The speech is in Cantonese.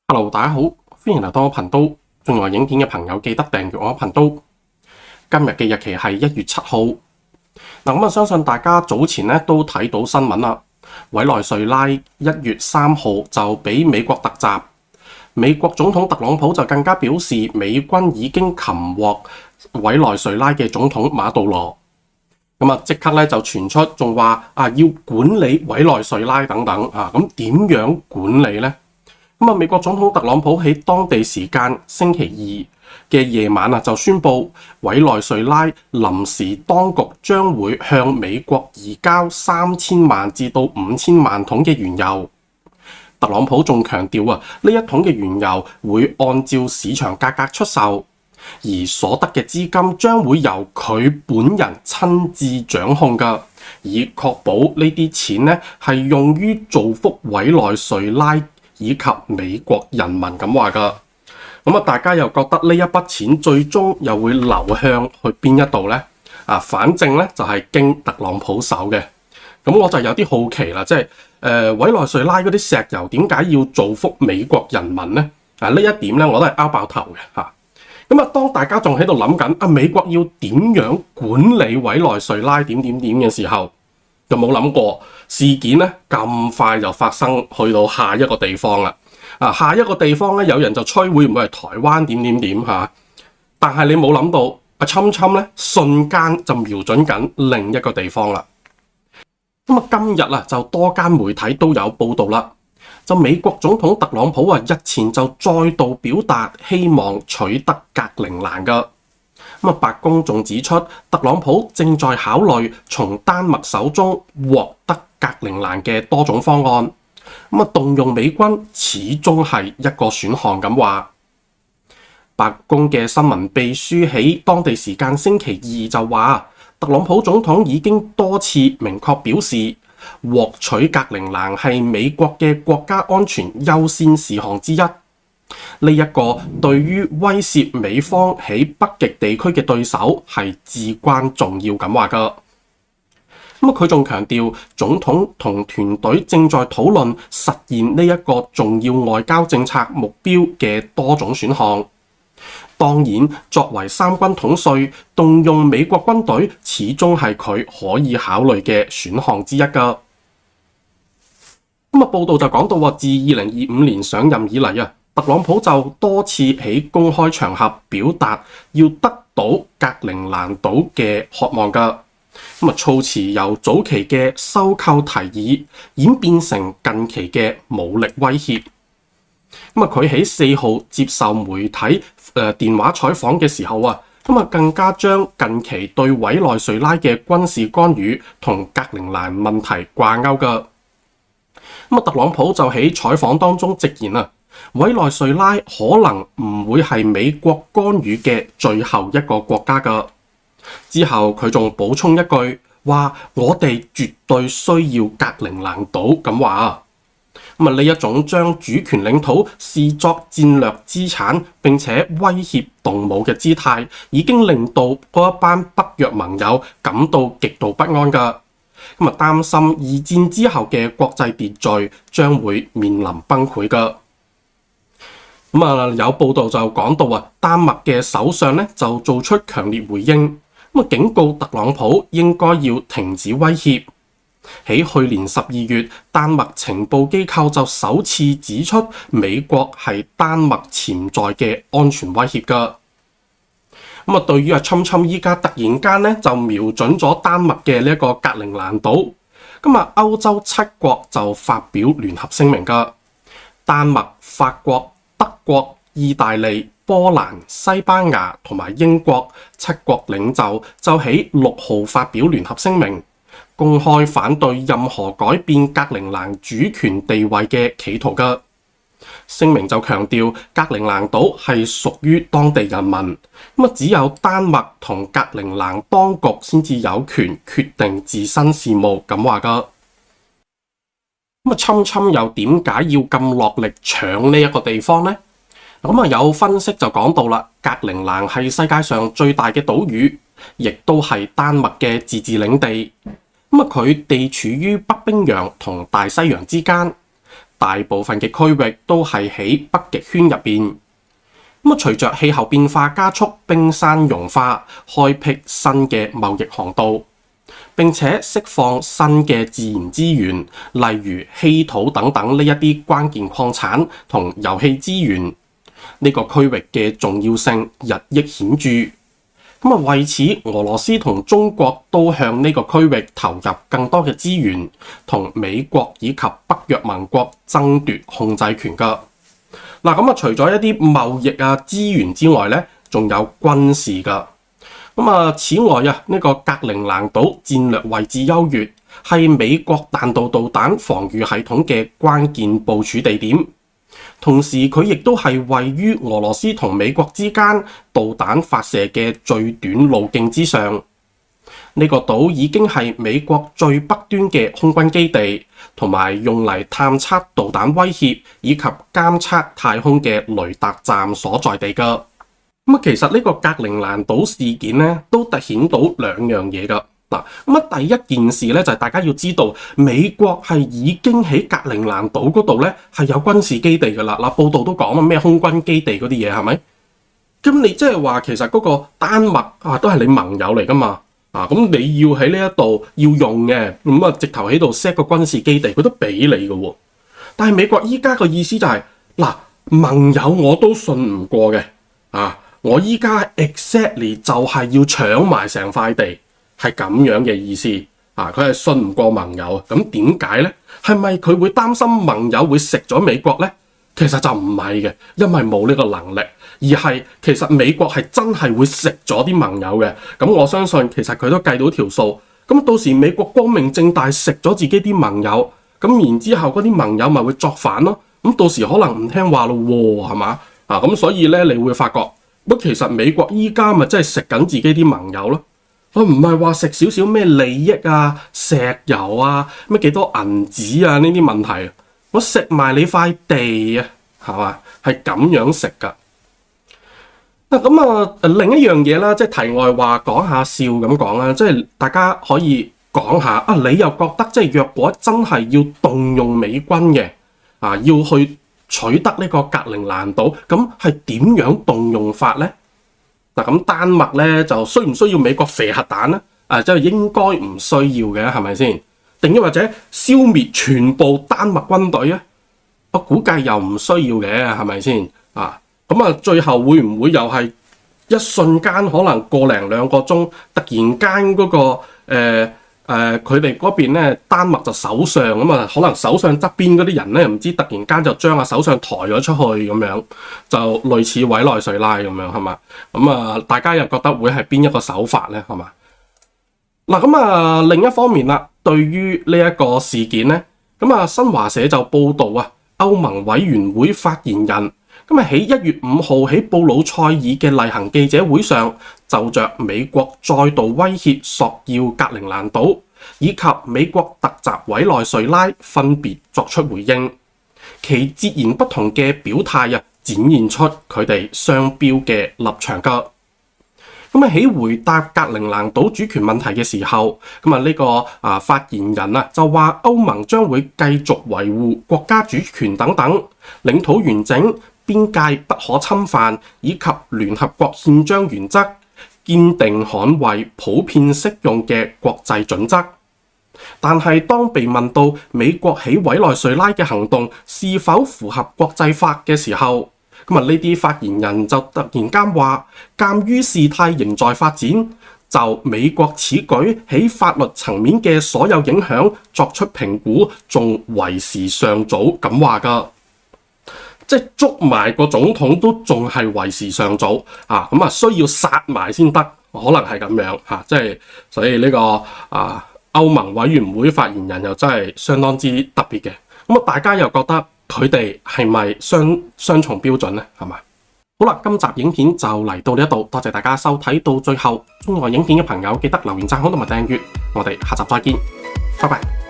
Hello，大家好，歡迎嚟到我頻道。中意我影片嘅朋友記得訂閱我頻道。今日嘅日期係1月7號。咁相信大家早前都睇到新聞啦。委內瑞拉1月3號就俾美國突襲，美國總統特朗普就更加表示美軍已經擒獲委內瑞拉嘅總統馬杜羅。即刻就傳出仲話要管理委內瑞拉等等啊。咁點樣管理呢？美國總統特朗普喺當地時間星期二嘅夜晚就宣布委內瑞拉臨時當局將會向美國移交3000萬至到5000萬桶嘅原油。特朗普仲強調呢一桶嘅原油會按照市場價格出售，而所得嘅資金將會由佢本人親自掌控㗎，以確保呢啲錢係用於造福委內瑞拉以及美國人民咁話㗎。大家又覺得呢一筆錢最終又會流向去邊一度呢？反正就係經特朗普手嘅。咁我就有啲好奇啦，即係委內瑞拉嗰啲石油點解要造福美國人民呢？呢一點我都係拗爆頭嘅嚇。當大家仲喺度諗緊美國要點樣管理委內瑞拉點嘅時候，就冇諗過事件咁快就發生去到下一個地方啦。下一個地方有人就吹會唔會係台灣點嚇？但係你冇諗到侵瞬間就瞄準緊另一個地方啦。今日就多間媒體都有報道啦。就美國總統特朗普日前就再度表達希望取得格陵蘭㗎。白宮仲指出，特朗普正在考慮從丹麥手中獲得格陵蘭嘅多種方案。動用美軍始終係一個選項咁話。白宮嘅新聞秘書喺當地時間星期二就話，特朗普總統已經多次明確表示，獲取格陵蘭係美國嘅國家安全優先事項之一。呢一個對於威懾美方喺北極地區嘅對手係至關重要咁話㗎。佢仲強調，總統同團隊正在討論實現呢一個重要外交政策目標嘅多種選項。當然，作為三軍統帥，動用美國軍隊始終係佢可以考慮嘅選項之一㗎。報道就講到自2025年上任以嚟特朗普就多次喺公開場合表達要得到格陵蘭島嘅渴望㗎。措辭由早期嘅收購提議演變成近期嘅武力威脅。佢喺4號接受媒體電話採訪嘅時候更加將近期對委內瑞拉嘅軍事干預同格陵蘭問題掛鈎㗎。特朗普就喺採訪當中直言委內瑞拉可能唔會係美國干預嘅最後一個國家㗎。之後佢仲補充一句話：我哋絕對需要格陵蘭島咁話。呢一種將主權領土視作戰略資產並且威脅動武嘅姿態，已經令到嗰一班北約盟友感到極度不安㗎。擔心二戰之後嘅國際秩序將會面臨崩潰㗎。有報道就講到丹麥嘅首相就做出強烈回應，警告特朗普應該要停止威脅。喺去年12月，丹麥情報機構就首次指出美國係丹麥潛在嘅安全威脅㗎。對於侵依家突然間就瞄準咗丹麥嘅呢一個格陵蘭島，歐洲7國就發表聯合聲明㗎。丹麥、法國、德國、意大利、波蘭、西班牙同埋英國7國領袖就喺6號發表聯合聲明，公開反對任何改變格陵蘭主權地位嘅企圖㗎。聲明就強調格陵蘭島係屬於當地人民，只有丹麥同格陵蘭當局先至有權決定自身事務咁話㗎。侵又點解要咁落力搶呢一個地方呢？有分析就講到啦，格陵蘭係世界上最大嘅島嶼，亦都係丹麥嘅自治領地。佢地處於北冰洋同大西洋之間。第大部分嘅區域都係喺北極圈入邊。咁啊，隨着氣候變化加速，冰山融化，開闢新嘅貿易航道，並且釋放新嘅自然資源，例如稀土等等呢一啲關鍵礦產同油氣資源。呢個區域嘅重要性日益顯著。咁啊，為此俄羅斯同中國都向呢個區域投入更多嘅資源，同美國以及北約盟國爭奪控制權㗎。嗱，咁啊，除咗一啲貿易啊資源之外咧，仲有軍事㗎。咁啊，此外啊，呢個格陵蘭島戰略位置優越，係美國彈道導彈防禦系統嘅關鍵部署地點。同時，佢亦都係位於俄羅斯同美國之間導彈發射嘅最短路徑之上。呢個島已經係美國最北端嘅空軍基地，同埋用嚟探測導彈威脅以及監測太空嘅雷達站所在地㗎。咁啊，其實呢個格陵蘭島事件咧，都凸顯到兩樣嘢㗎。嗱，咁啊，第一件事咧就係大家要知道，美國係已經喺格陵蘭島嗰度咧係有軍事基地㗎啦。嗱，報道都講啊，咩空軍基地嗰啲嘢係咪？咁你即係話其實嗰個丹麥啊都係你盟友嚟㗎嘛？啊，咁你要喺呢一度要用嘅，咁啊直頭喺度 set 個軍事基地，佢都俾你㗎喎。但係美國依家個意思就係，嗱，盟友我都信唔過嘅，啊，我依家 exactly 就係要搶埋成塊地。係咁樣嘅意思啊！佢係信唔過盟友，咁點解呢？係咪佢會擔心盟友會食咗美國呢？其實就唔係嘅，因為冇呢個能力，而係其實美國係真係會食咗啲盟友嘅。咁我相信其實佢都計到條數。咁到時美國光明正大食咗自己啲盟友，咁然之後嗰啲盟友咪會作反咯。咁到時可能唔聽話咯喎，係嘛？啊，咁所以咧，你會發覺，其實美國依家咪真係食緊自己啲盟友咯。我唔係話食少少咩利益啊、石油啊、咩幾多銀紙啊呢啲問題，我食埋你塊地啊，係嘛？係咁樣食㗎。咁啊，另一樣嘢啦，即係題外話講下笑咁講啦，即係大家可以講下啊，你又覺得即係若果真係要動用美軍嘅啊，要去取得呢個格陵蘭島，咁係點樣動用法咧？嗱，咁丹麥咧就需唔需要美國射核彈咧？即係應該唔需要嘅，係咪先？定抑或者消滅全部丹麥軍隊啊？我估計又唔需要嘅，係咪先？咁啊，最後會唔會又係一瞬間可能個零兩個鐘，突然間嗰個佢哋嗰邊咧，丹麥就首相咁啊，可能首相側邊嗰啲人咧，唔知突然間就將首相抬咗出去咁樣，就類似委內瑞拉咁樣，係嘛？咁啊，大家又覺得會係邊一個手法咧？係嘛？嗱，咁啊，另一方面啦，對於呢一個事件咧，咁啊，新華社就報導啊，歐盟委員會發言人咁啊，喺1月5號喺布魯塞爾嘅例行記者會上，就着美國再度威脅索要格陵蘭島，以及美國突襲委內瑞拉，分別作出回應。其截然不同嘅表態展現出佢哋雙標嘅立場㗎。咁啊，喺回答格陵蘭島主權問題嘅時候，咁啊呢個發言人就話歐盟將會繼續維護國家主權等等、領土完整、邊界不可侵犯以及聯合國憲章原則，堅定捍衛普遍適用嘅國際準則。但係當被問到美國喺委內瑞拉嘅行動是否符合國際法嘅時候，咁呢啲發言人就突然間話，鑑於事態仍在發展，就美國此舉喺法律層面嘅所有影響作出評估，仲為時尚早咁話㗎。即係捉埋個總統都仲係為時尚早啊！咁需要殺埋先得，可能係咁樣嚇。即係所以呢個歐盟委員會發言人又真係相當之特別嘅。咁大家又覺得佢哋係咪雙重標準呢？係嘛？好啦，今集影片就嚟到呢一度，多謝大家收睇到最後。鍾意我影片嘅朋友記得留言、讚好同埋訂閱。我哋下集再見，拜拜。